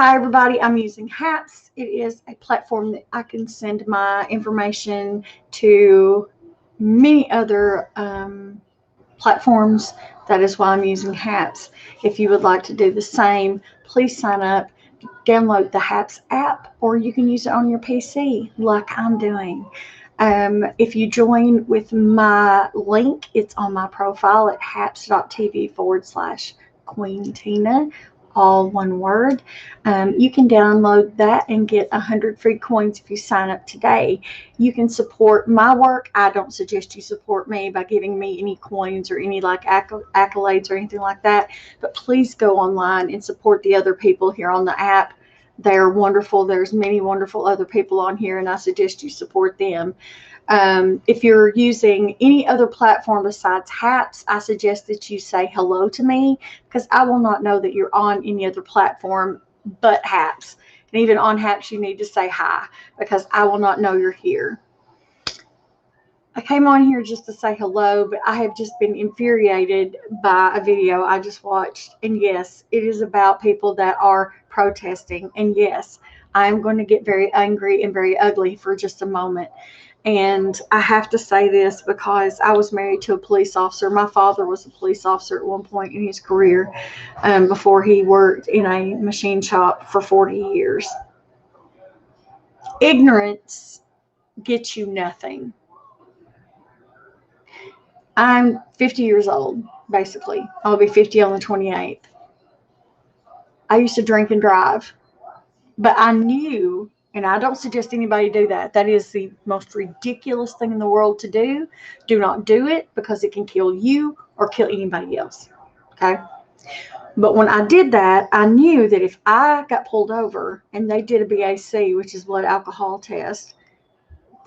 Hi everybody, I'm using Hats. It is a platform that I can send my information to many other platforms. That is why I'm using Hats. If you would like to do the same, please sign up, download the Hats app, or you can use it on your PC like I'm doing. If you join with my link, it's on my profile at haps.tv/QueenTina, all one word. You can download that and get 100 free coins if you sign up today. You can support my work. I don't suggest you support me by giving me any coins or any like accolades or anything like that, but please go online and support the other people here on the app. They're wonderful. There's many wonderful other people on here, and I suggest you support them. If you're using any other platform besides Haps, I suggest that you say hello to me, because I will not know that you're on any other platform but Haps. And even on Haps, you need to say hi, because I will not know you're here. I came on here just to say hello, but I have just been infuriated by a video I just watched. And yes, it is about people that are protesting. And yes, I'm going to get very angry and very ugly for just a moment. And I have to say this because I was married to a police officer. My father was a police officer at one point in his career, before he worked in a machine shop for 40 years. Ignorance gets you nothing. I'm 50 years old, basically. I'll be 50 on the 28th. I used to drink and drive, but I knew, and I don't suggest anybody do that. That is the most ridiculous thing in the world to do. Do not do it, because it can kill you or kill anybody else. Okay? But when I did that, I knew that if I got pulled over and they did a BAC, which is blood alcohol test,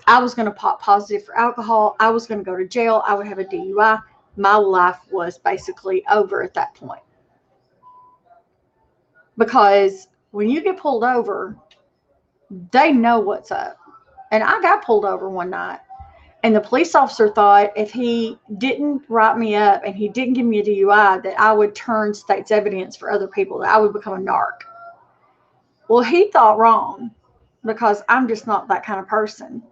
I was going to pop positive for alcohol. I was going to go to jail. I would have a DUI. My life was basically over at that point. Because when you get pulled over, they know what's up. And I got pulled over one night, and the police officer thought if he didn't write me up and he didn't give me a DUI, that I would turn state's evidence for other people, that I would become a narc. Well, he thought wrong, because I'm just not that kind of person.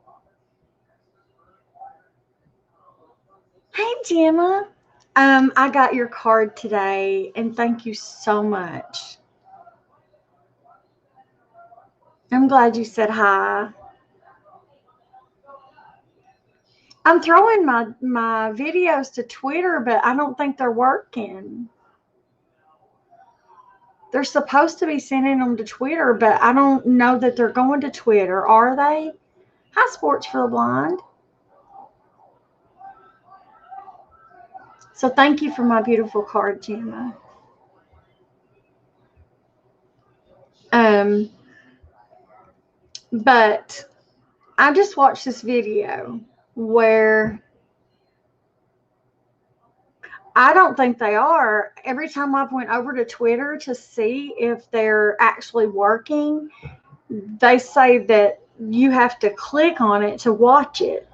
Hey, Gemma. I got your card today, and thank you so much. I'm glad you said hi. I'm throwing my videos to Twitter, but I don't think they're working. They're supposed to be sending them to Twitter, but I don't know that they're going to Twitter, are they? Hi, Sports for the Blind. So thank you for my beautiful card, Gemma. But I just watched this video where I don't think they are. Every time I've went over to Twitter to see if they're actually working, they say that you have to click on it to watch it,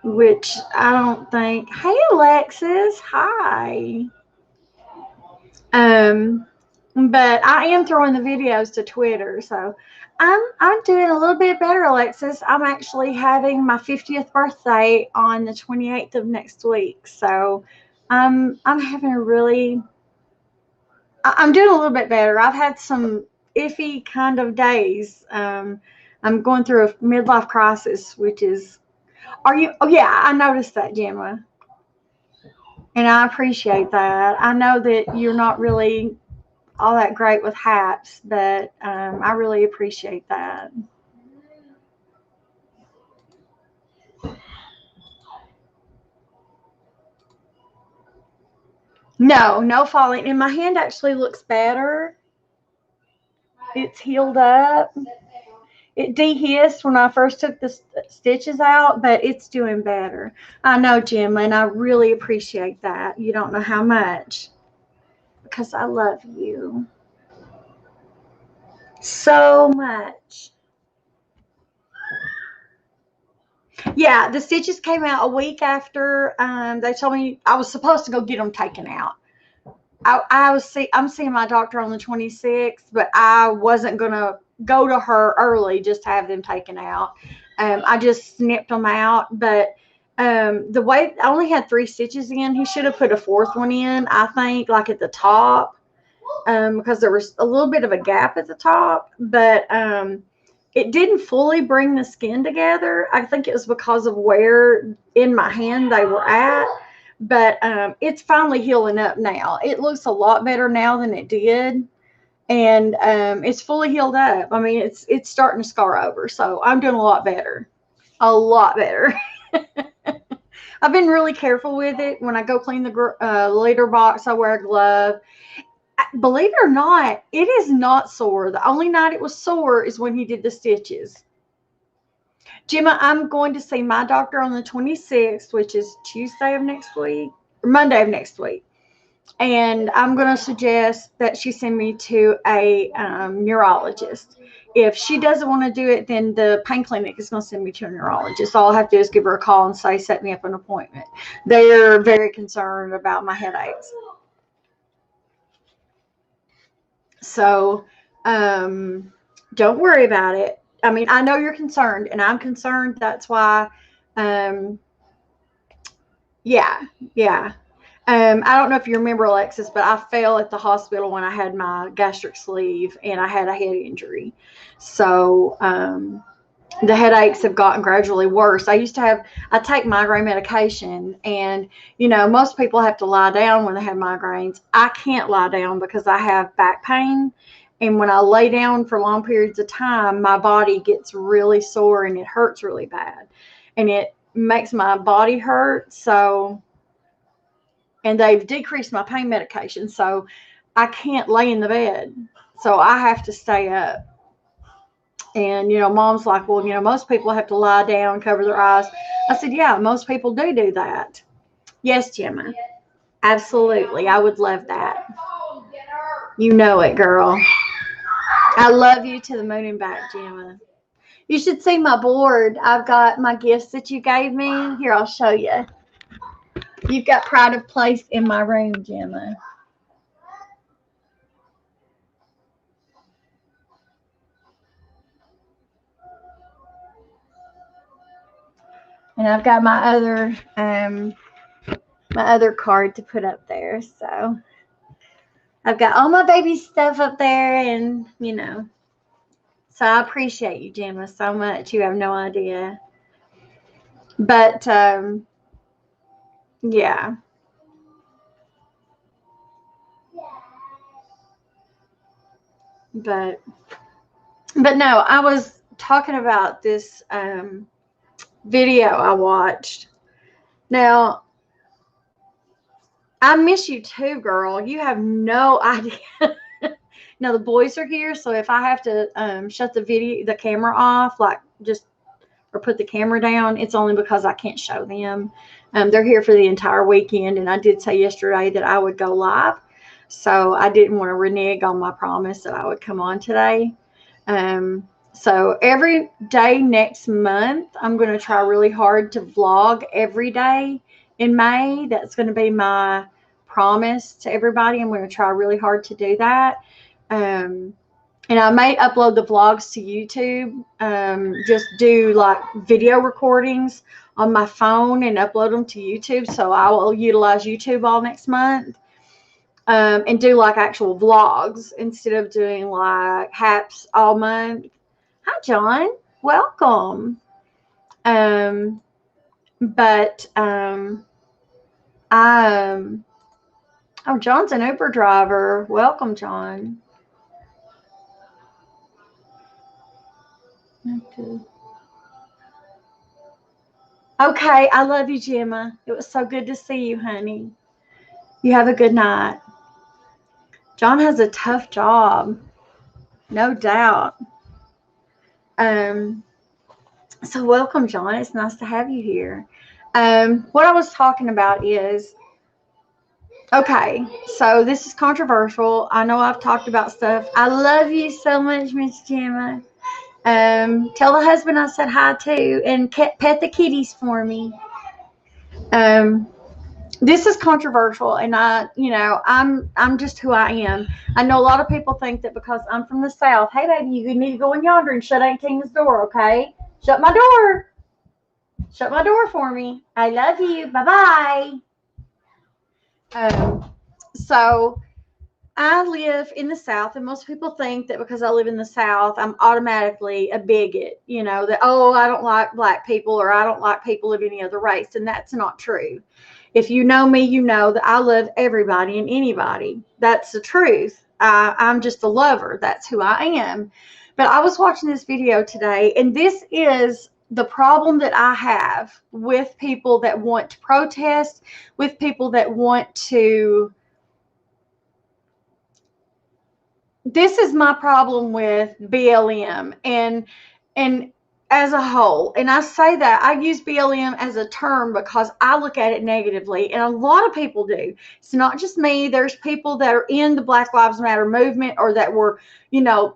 which I don't think. Hey, Alexis. Hi. But I am throwing the videos to Twitter, so I'm doing a little bit better, Alexis. I'm actually having my 50th birthday on the 28th of next week, so I'm having a really. I'm doing a little bit better. I've had some iffy kind of days. I'm going through a midlife crisis, which is. Are you? Oh yeah, I noticed that, Gemma, and I appreciate that. I know that you're not really all that great with hats, but I really appreciate that. No falling. And my hand actually looks better. It's healed up. It dehisced when I first took the stitches out, but it's doing better. I know, Jim, and I really appreciate that. You don't know how much, because I love you so much. Yeah, the stitches came out a week after they told me I was supposed to go get them taken out. I'm seeing my doctor on the 26th, but I wasn't gonna go to her early just to have them taken out. I just snipped them out, but the way I only had 3 stitches in, he should have put a 4th one in, I think, like at the top, because there was a little bit of a gap at the top, but it didn't fully bring the skin together. I think it was because of where in my hand they were at. But it's finally healing up now. It looks a lot better now than it did, and it's fully healed up. I mean, it's starting to scar over, so I'm doing a lot better, a lot better. I've been really careful with it. When I go clean the litter box, I wear a glove. Believe it or not, it is not sore. The only night it was sore is when he did the stitches. Gemma, I'm going to see my doctor on the 26th, which is Tuesday of next week, or Monday of next week. And I'm going to suggest that she send me to a neurologist. If she doesn't want to do it, then the pain clinic is going to send me to a neurologist. All I have to do is give her a call and say, set me up an appointment. They're very concerned about my headaches. So don't worry about it. I mean, I know you're concerned, and I'm concerned. That's why, yeah. I don't know if you remember, Alexis, but I fell at the hospital when I had my gastric sleeve, and I had a head injury. So the headaches have gotten gradually worse. I take migraine medication, and, most people have to lie down when they have migraines. I can't lie down because I have back pain. And when I lay down for long periods of time, my body gets really sore and it hurts really bad. And it makes my body hurt. And they've decreased my pain medication. So I can't lay in the bed. So I have to stay up. And, Mom's like, well, most people have to lie down, cover their eyes. I said, yeah, most people do that. Yes, Gemma. Absolutely. I would love that. You know it, girl. I love you to the moon and back, Gemma. You should see my board. I've got my gifts that you gave me. Here, I'll show you. You've got pride of place in my room, Gemma. And I've got my other card to put up there. So I've got all my baby stuff up there, and, So I appreciate you, Gemma, so much. You have no idea. But, yeah. But no, I was talking about this video I watched. Now, I miss you too, girl. You have no idea. Now the boys are here, so if I have to shut the camera off, or put the camera down, it's only because I can't show them. They're here for the entire weekend, and I did say yesterday that I would go live, so I didn't want to renege on my promise that I would come on today. So every day next month, I'm going to try really hard to vlog every day in May. That's going to be my promise to everybody. I'm going to try really hard to do that. And I may upload the vlogs to YouTube, just do like video recordings on my phone and upload them to YouTube. So I will utilize YouTube all next month, and do like actual vlogs instead of doing like haps all month. Hi, John. Welcome. Oh, John's an Uber driver. Welcome, John. Okay, I love you, Gemma. It was so good to see you, honey. You have a good night. John has a tough job, no doubt. So welcome, John. It's nice to have you here. What I was talking about is, okay, so this is controversial. I know I've talked about stuff. I love you so much, Miss Gemma. Tell the husband I said hi too, and pet the kitties for me. This is controversial, and I'm just who I am. I know a lot of people think that because I'm from the South, hey baby, you need to go in yonder and shut Aunt Tina's door, okay? Shut my door. Shut my door for me. I love you. Bye bye. So I live in the South, and most people think that because I live in the South, I'm automatically a bigot, that, oh, I don't like black people or I don't like people of any other race. And that's not true. If you know me, you know that I love everybody and anybody. That's the truth. I'm just a lover. That's who I am. But I was watching this video today, and this is the problem that I have with people that want to protest, with people that want to. This is my problem with BLM and as a whole. And I say that I use BLM as a term because I look at it negatively, and a lot of people do. It's not just me. There's people that are in the Black Lives Matter movement, or that were,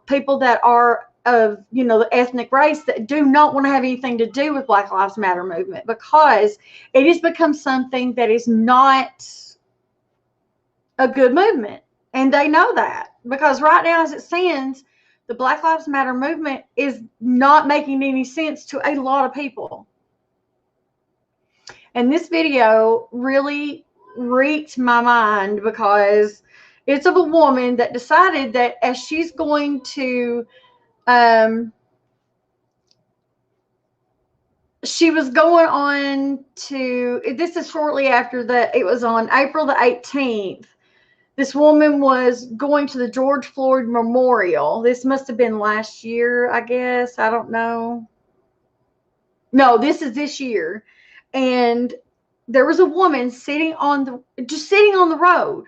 people that are of, the ethnic race that do not want to have anything to do with Black Lives Matter movement, because it has become something that is not a good movement. And they know that, because right now, as it stands, the Black Lives Matter movement is not making any sense to a lot of people. And this video really reached my mind because it's of a woman that decided that as she's going to, she was going on to, this is shortly after it was on April the 18th. This woman was going to the George Floyd Memorial. This must have been last year, I guess. I don't know. No, this is this year. And there was a woman just sitting on the road.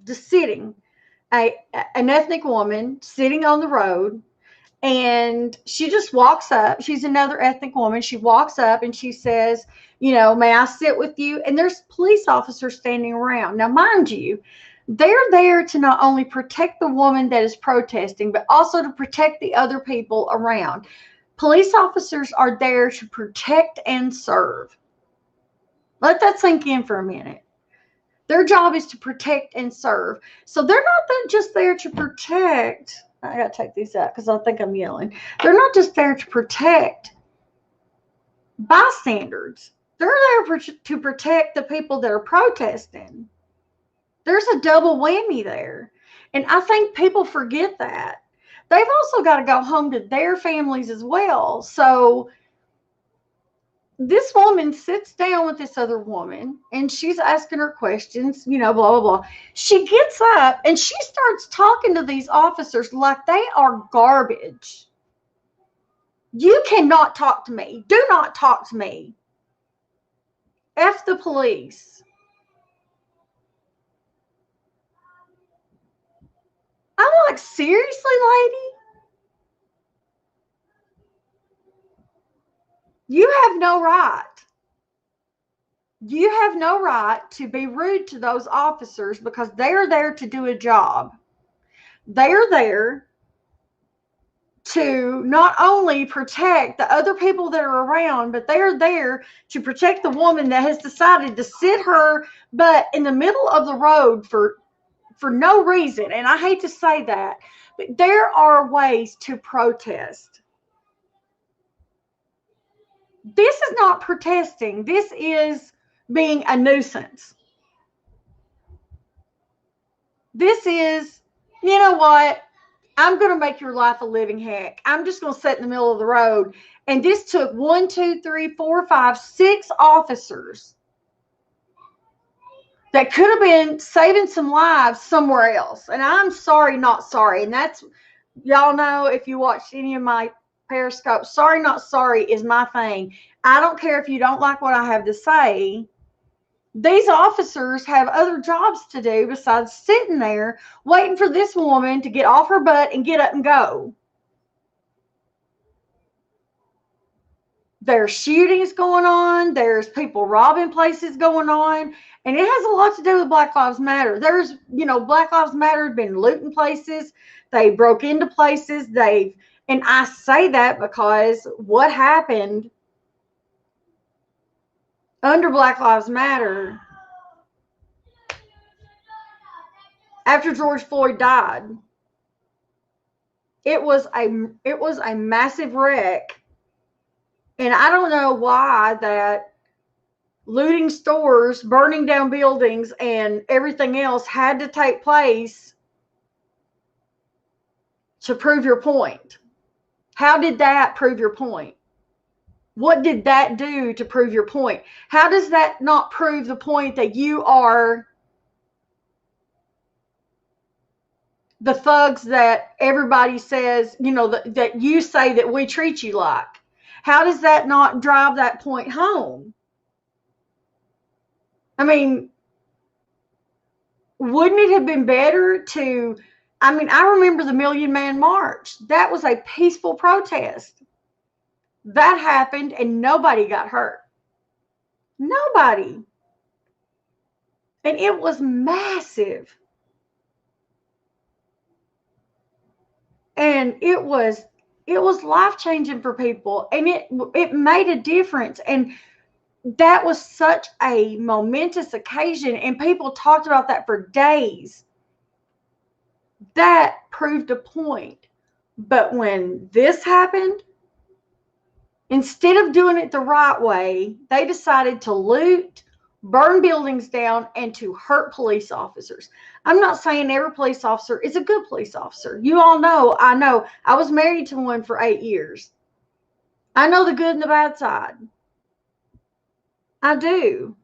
Just sitting. An ethnic woman sitting on the road. And she just walks up. She's another ethnic woman. She walks up and she says, may I sit with you? And there's police officers standing around. Now, mind you, they're there to not only protect the woman that is protesting, but also to protect the other people around. Police officers are there to protect and serve. Let that sink in for a minute. Their job is to protect and serve. So they're not just there to protect. I got to take these out because I think I'm yelling. They're not just there to protect bystanders. They're there to protect the people that are protesting. There's a double whammy there. And I think people forget that. They've also got to go home to their families as well. So this woman sits down with this other woman and she's asking her questions, blah, blah, blah. She gets up and she starts talking to these officers like they are garbage. You cannot talk to me. Do not talk to me. F the police. I'm like, seriously, lady? You have no right. You have no right to be rude to those officers because they're there to do a job. They're there to not only protect the other people that are around, but they're there to protect the woman that has decided to sit her butt in the middle of the road for no reason. And I hate to say that, but there are ways to protest. This is not protesting. This is being a nuisance. This is, you know what? I'm going to make your life a living heck. I'm just going to sit in the middle of the road. And this took 1, 2, 3, 4, 5, 6 officers that could have been saving some lives somewhere else. And I'm sorry, not sorry. And that's, y'all know, if you watched any of my Periscope, sorry, not sorry is my thing. I don't care if you don't like what I have to say. These officers have other jobs to do besides sitting there waiting for this woman to get off her butt and get up and go. There's shootings going on. There's people robbing places going on. And it has a lot to do with Black Lives Matter. There's, Black Lives Matter have been looting places. They broke into places. And I say that because what happened under Black Lives Matter, after George Floyd died, it was a massive wreck. And I don't know why that looting stores, burning down buildings, and everything else had to take place to prove your point. How did that prove your point? What did that do to prove your point? How does that not prove the point that you are the thugs that everybody says, that you say that we treat you like? How does that not drive that point home? I mean, wouldn't it have been better to, I remember the Million Man March. That was a peaceful protest. That happened and nobody got hurt. Nobody. And it was massive. And it was life-changing for people, and it made a difference. And that was such a momentous occasion, and people talked about that for days. That proved a point. But when this happened, instead of doing it the right way, they decided to loot, burn buildings down, and to hurt police officers. I'm not saying every police officer is a good police officer. You all know, I know. I was married to one for 8 years. I know the good and the bad side. I do.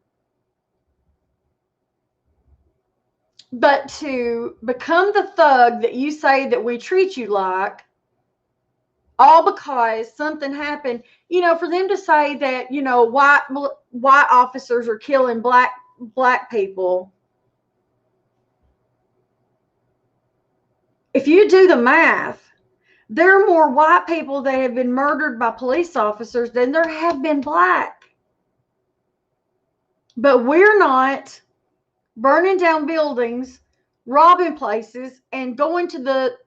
But to become the thug that you say that we treat you like, all because something happened, for them to say that, white officers are killing black people. If you do the math, there are more white people that have been murdered by police officers than there have been black. But we're not burning down buildings, robbing places, and going to the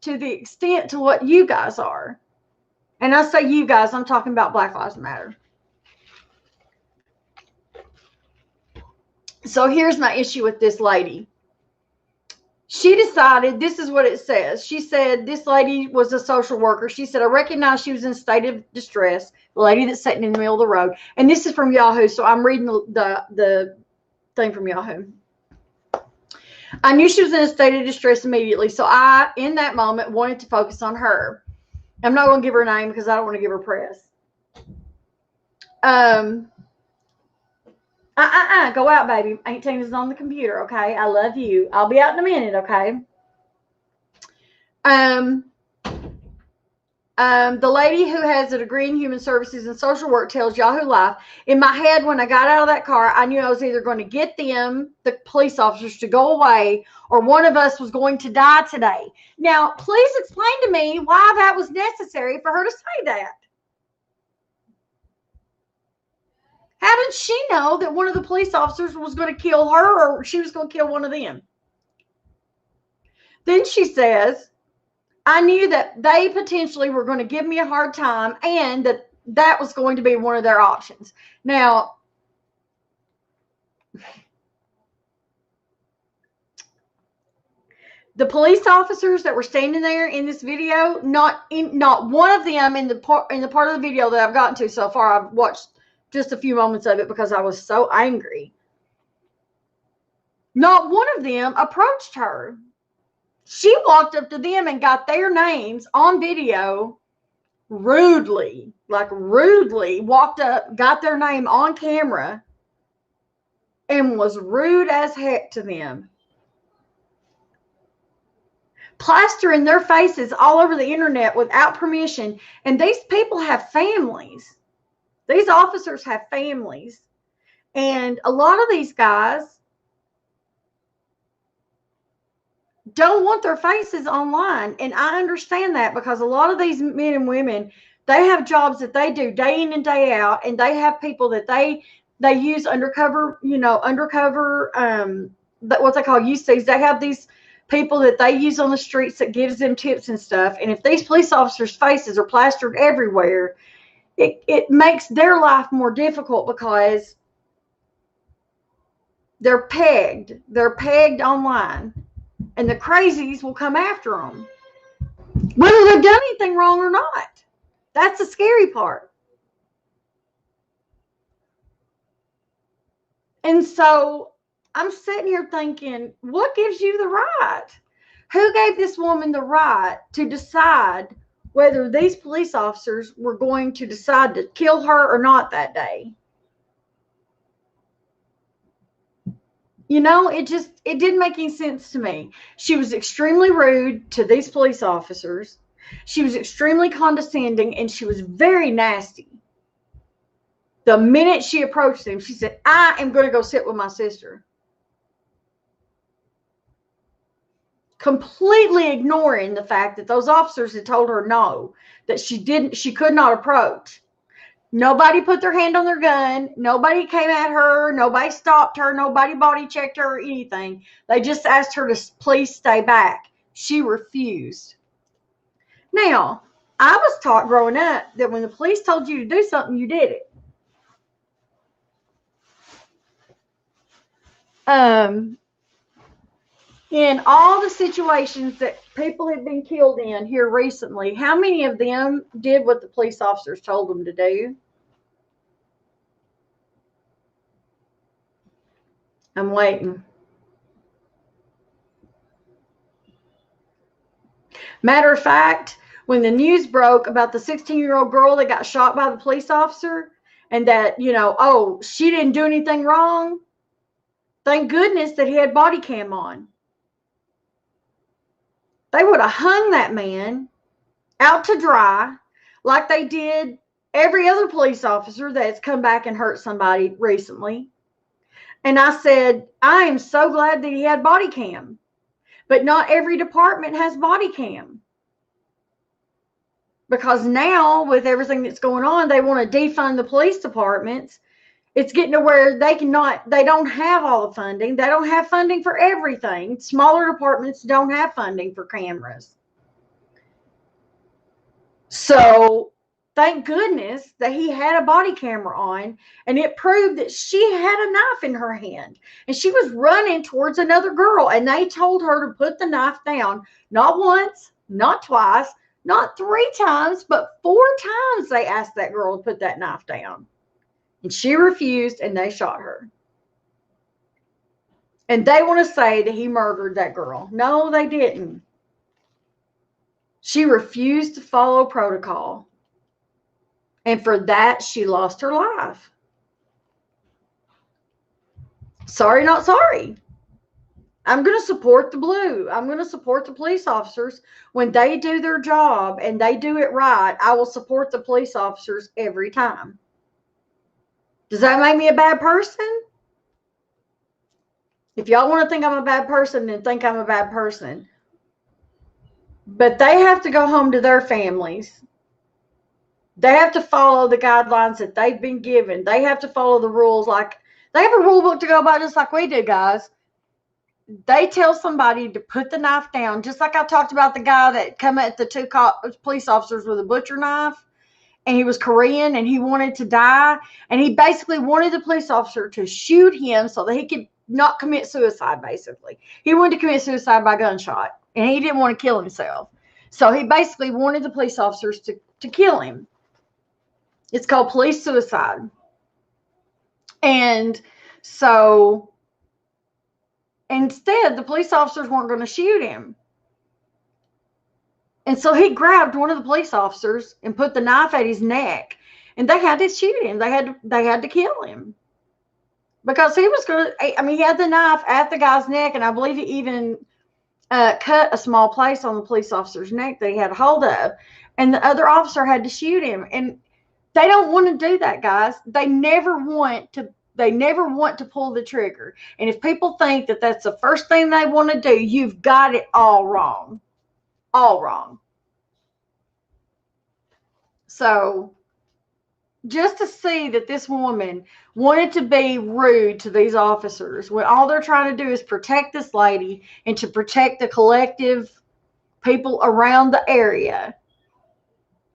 extent to what you guys are. And I say you guys, I'm talking about Black Lives Matter. So here's my issue with this lady. She decided, this is what it says. She said this lady was a social worker. She said, I recognized she was in a state of distress, the lady that's sitting in the middle of the road. And this is from Yahoo, so I'm reading the thing from Yahoo. I knew she was in a state of distress immediately, so I, in that moment, wanted to focus on her. I'm not going to give her a name because I don't want to give her press. Go out, baby. Aunt Tina's on the computer, okay? I love you. I'll be out in a minute, okay? The lady who has a degree in human services and social work tells Yahoo Life, in my head, when I got out of that car, I knew I was either going to get them, the police officers, to go away, or one of us was going to die today. Now, please explain to me why that was necessary for her to say that. How did she know that one of the police officers was going to kill her, or she was going to kill one of them? Then she says, I knew that they potentially were going to give me a hard time, and that was going to be one of their options. Now, the police officers that were standing there in this video, not one of them in the part of the video that I've gotten to so far. I've watched just a few moments of it because I was so angry. Not one of them approached her. She walked up to them and got their names on video rudely, walked up, got their name on camera, and was rude as heck to them. Plastering their faces all over the internet without permission. And these people have families. These officers have families. And a lot of these guys don't want their faces online. And I understand that, because a lot of these men and women, they have jobs that they do day in and day out, and they have people that they use undercover, what they call UCs. They have these people that they use on the streets that gives them tips and stuff. And if these police officers' faces are plastered everywhere, it makes their life more difficult, because They're pegged. They're pegged online. And the crazies will come after them, whether they've done anything wrong or not. That's the scary part. And so I'm sitting here thinking, what gives you the right? Who gave this woman the right to decide whether these police officers were going to decide to kill her or not that day? You know, it didn't make any sense to me. She was extremely rude to these police officers. She was extremely condescending, and she was very nasty. The minute she approached them, she said, I am going to go sit with my sister. Completely ignoring the fact that those officers had told her no, that she could not approach. Nobody put their hand on their gun. Nobody came at her. Nobody stopped her. Nobody body checked her or anything. They just asked her to please stay back. She refused. Now, I was taught growing up that when the police told you to do something, you did it. In all the situations that people have been killed in here recently, how many of them did what the police officers told them to do? I'm waiting. Matter of fact, when the news broke about the 16-year-old girl that got shot by the police officer, and that, oh, she didn't do anything wrong, thank goodness that he had body cam on. They would have hung that man out to dry like they did every other police officer that's come back and hurt somebody recently. And I said, I am so glad that he had body cam. But not every department has body cam. Because now, with everything that's going on, they want to defund the police departments. It's getting to where they don't have all the funding. They don't have funding for everything. Smaller departments don't have funding for cameras. So thank goodness that he had a body camera on, and it proved that she had a knife in her hand, and she was running towards another girl, and they told her to put the knife down. Not once, not twice, not 3 times, but 4 times they asked that girl to put that knife down. And she refused, and they shot her. And they want to say that he murdered that girl. No, they didn't. She refused to follow protocol. And for that, she lost her life. Sorry, not sorry. I'm going to support the blue. I'm going to support the police officers. When they do their job and they do it right, I will support the police officers every time. Does that make me a bad person? If y'all want to think I'm a bad person, then think I'm a bad person. But they have to go home to their families. They have to follow the guidelines that they've been given. They have to follow the rules. Like, they have a rule book to go by, just like we do, guys. They tell somebody to put the knife down, just like I talked about the guy that come at the 2 police officers with a butcher knife, and he was Korean and he wanted to die, and he basically wanted the police officer to shoot him so that he could not commit suicide. Basically, he wanted to commit suicide by gunshot, and he didn't want to kill himself, so he basically wanted the police officers to kill him. It's called police suicide. And so instead, the police officers weren't going to shoot him. And so he grabbed one of the police officers and put the knife at his neck, and they had to shoot him. They had to kill him because he was going to. I mean, he had the knife at the guy's neck, and I believe he even cut a small place on the police officer's neck that he had a hold of, and the other officer had to shoot him. And they don't want to do that, guys. They never want to pull the trigger. And if people think that that's the first thing they want to do, you've got it all wrong. All wrong. So just to see that this woman wanted to be rude to these officers when all they're trying to do is protect this lady and to protect the collective people around the area,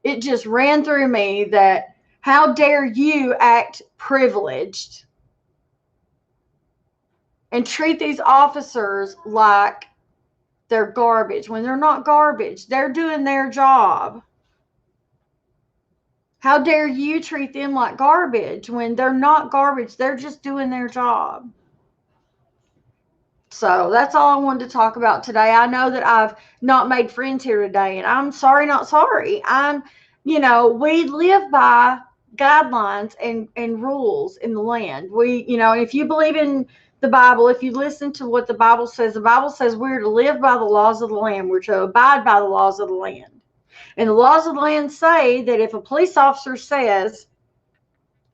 it just ran through me that how dare you act privileged and treat these officers like they're garbage when they're not garbage. They're doing their job. How dare you treat them like garbage when they're not garbage? They're just doing their job. So that's all I wanted to talk about today. I know that I've not made friends here today, and I'm sorry, not sorry. We live by guidelines and rules in the land. If you believe in the Bible, if you listen to what the Bible says we're to live by the laws of the land. We're to abide by the laws of the land. And the laws of the land say that if a police officer says,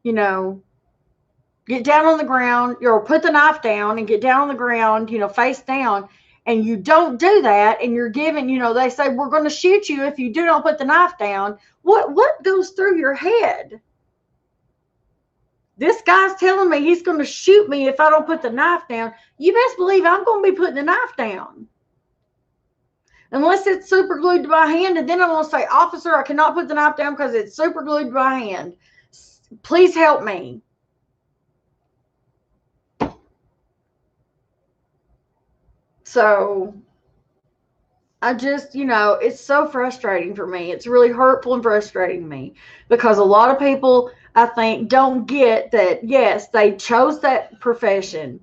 get down on the ground, or put the knife down and get down on the ground, face down, and you don't do that, and you're given, they say, we're going to shoot you if you don't put the knife down. What goes through your head? This guy's telling me he's going to shoot me if I don't put the knife down. You best believe I'm going to be putting the knife down. Unless it's super glued to my hand, and then I'm going to say, officer, I cannot put the knife down because it's super glued to my hand. Please help me. So I just, it's so frustrating for me. It's really hurtful and frustrating me because a lot of people, I think, don't get that, yes, they chose that profession,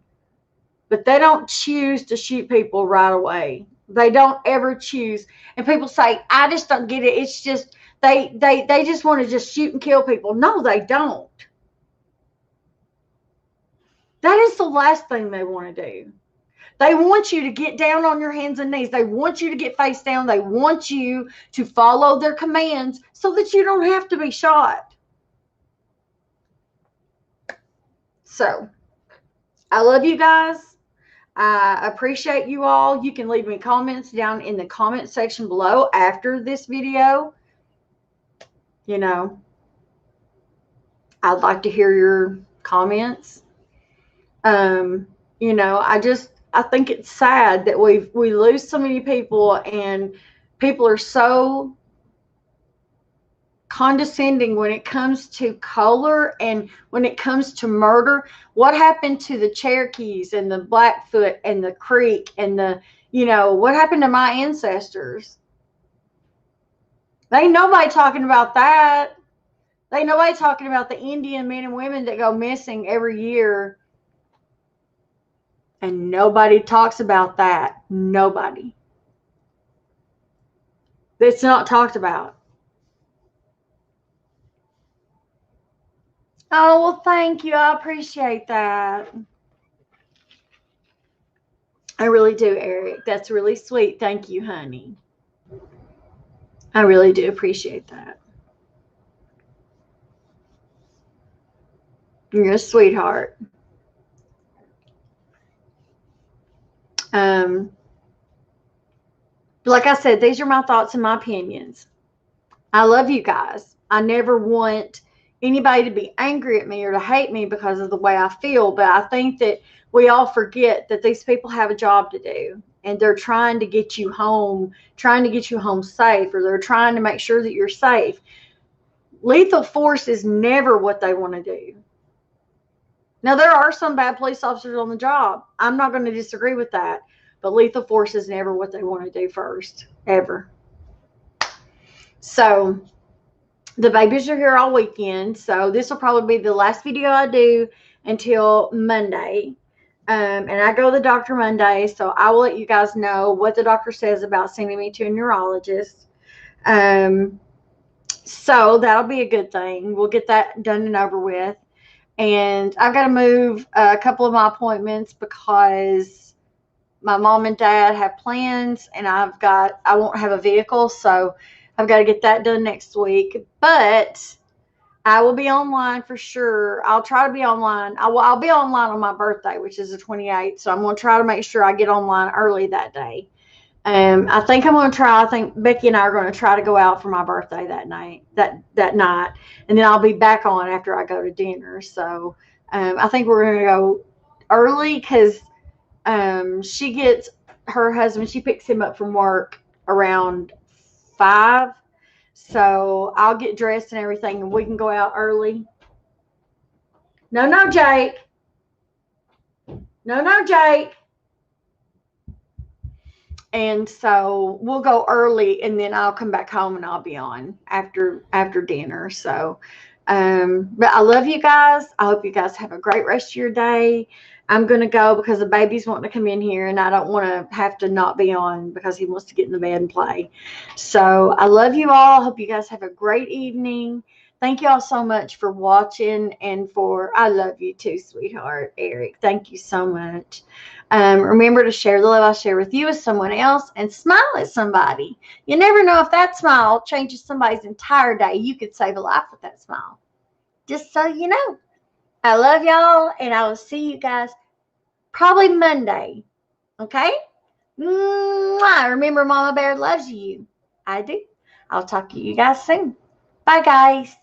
but they don't choose to shoot people right away. They don't ever choose. And people say, I just don't get it. It's just, they just want to just shoot and kill people. No, they don't. That is the last thing they want to do. They want you to get down on your hands and knees. They want you to get face down. They want you to follow their commands so that you don't have to be shot. So, I love you guys. I appreciate you all. You can leave me comments down in the comment section below after this video. I'd like to hear your comments. I think it's sad that we lose so many people, and people are so condescending when it comes to color and when it comes to murder. What happened to the Cherokees and the Blackfoot and the Creek and what happened to my ancestors? There ain't nobody talking about that. There ain't nobody talking about the Indian men and women that go missing every year. And nobody talks about that. Nobody. It's not talked about. Oh, well, thank you. I appreciate that. I really do, Eric. That's really sweet. Thank you, honey. I really do appreciate that. You're a sweetheart. Like I said, these are my thoughts and my opinions. I love you guys. I never want anybody to be angry at me or to hate me because of the way I feel, but I think that we all forget that these people have a job to do, and they're trying to get you home safe, or they're trying to make sure that you're safe. Lethal force is never what they want to do. Now, there are some bad police officers on the job. I'm not going to disagree with that. But lethal force is never what they want to do first, ever. So, the babies are here all weekend. So, this will probably be the last video I do until Monday. And I go to the doctor Monday. So, I will let you guys know what the doctor says about sending me to a neurologist. So, that'll be a good thing. We'll get that done and over with. And I've got to move a couple of my appointments because my mom and dad have plans, and I won't have a vehicle, so I've got to get that done next week. But I will be online for sure. I'll try to be online. I'll be online on my birthday, which is the 28th. So I'm going to try to make sure I get online early that day. I think I'm going to try. I think Becky and I are going to try to go out for my birthday that night, and then I'll be back on after I go to dinner. So I think we're going to go early because she gets her husband. She picks him up from work around 5. So I'll get dressed and everything, and we can go out early. No, Jake. No, no, Jake. And so we'll go early, and then I'll come back home and I'll be on after dinner. So but I love you guys. I hope you guys have a great rest of your day. I'm gonna go because the baby's wanting to come in here, and I don't want to have to not be on because he wants to get in the bed and play. So I love you all. Hope you guys have a great evening. Thank you all so much for watching, and for I love you too, sweetheart Eric. Thank you so much. Remember to share the love I share with you with someone else, and smile at somebody. You never know if that smile changes somebody's entire day. You could save a life with that smile. Just so you know. I love y'all, and I will see you guys probably Monday. Okay? Mwah. Remember, Mama Bear loves you. I do. I'll talk to you guys soon. Bye, guys.